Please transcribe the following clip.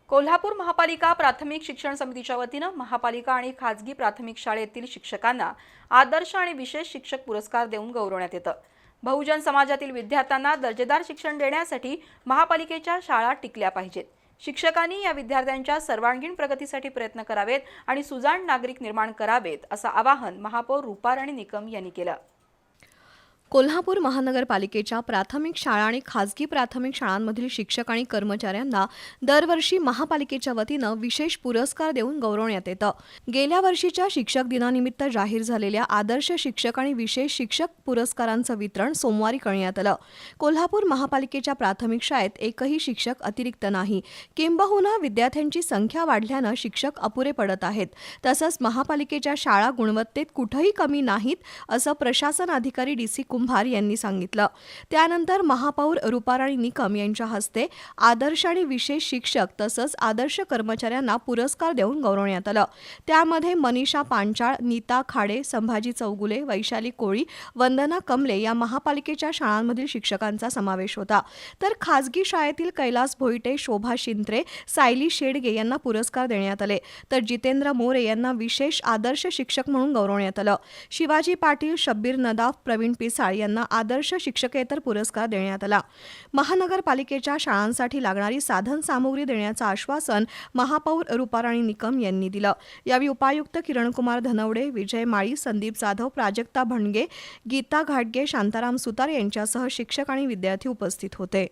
कोल्हापूर महापालिका प्राथमिक शिक्षण समितीच्या वतीनं महापालिका आणि खाजगी प्राथमिक शाळेतील शिक्षकांना आदर्श आणि विशेष शिक्षक पुरस्कार देऊन गौरवण्यात येतं। बहुजन समाजातील विद्यार्थ्यांना दर्जेदार शिक्षण देण्यासाठी महापालिकेच्या शाळा टिकल्या पाहिजेत। शिक्षकांनी या विद्यार्थ्यांच्या सर्वांगीण प्रगतीसाठी प्रयत्न करावेत आणि सुजाण नागरिक निर्माण करावेत, असं आवाहन महापौर रूपाराणी निकम यांनी केलं। कोल्हापूर महानगरपालिकेच्या प्राथमिक शाळा आणि खाजगी प्राथमिक शाळांमधील शिक्षक आणि कर्मचाऱ्यांना दरवर्षी महापालिकेच्या वतीनं विशेष पुरस्कार देऊन गौरवण्यात येतं। गेल्या वर्षीच्या शिक्षक दिनानिमित्त जाहीर झालेल्या आदर्श शिक्षक आणि विशेष शिक्षक पुरस्कारांचं वितरण सोमवारी करण्यात आलं। कोल्हापूर महापालिकेच्या प्राथमिक शाळेत एकही शिक्षक अतिरिक्त नाही, किंबहुना विद्यार्थ्यांची संख्या वाढल्यानं शिक्षक अपुरे पडत आहेत। तसंच महापालिकेच्या शाळा गुणवत्तेत कुठेही कमी नाहीत, असं प्रशासन अधिकारी डी.सी. कुंभार यांनी सांगितलं। त्यानंतर महापौर रूपाराणी निकम यांच्या हस्ते आदर्श आणि विशेष शिक्षक तसंच आदर्श कर्मचाऱ्यांना पुरस्कार देऊन गौरवण्यात आलं। त्यामध्ये मनीषा पांचाळ, नीता खाडे, संभाजी चौगुले, वैशाली कोळी, वंदना कमले या महापालिकेच्या शाळांमधील शिक्षकांचा समावेश होता। तर खाजगी शाळेतील कैलास भोईटे, शोभा शिंत्रे, सायली शेडगे यांना पुरस्कार देण्यात आले। तर जितेंद्र मोरे यांना विशेष आदर्श शिक्षक म्हणून गौरवण्यात आलं। शिवाजी पाटील, शब्बीर नदाफ, प्रवीण पिसाळ यांना आदर्श शिक्षकेतर पुरस्कार देण्यात आला। महानगरपालिकेच्या शाळांसाठी लागणारी साधन सामुग्री देण्याचं आश्वासन महापौर रूपाराणी निकम यांनी दिलं। यावेळी उपायुक्त किरणकुमार धनवडे, विजय माळी, संदीप जाधव, प्राजक्ता भणगे, गीता घाटगे, शांताराम सुतार यांच्यासह शिक्षक आणि विद्यार्थी उपस्थित होते।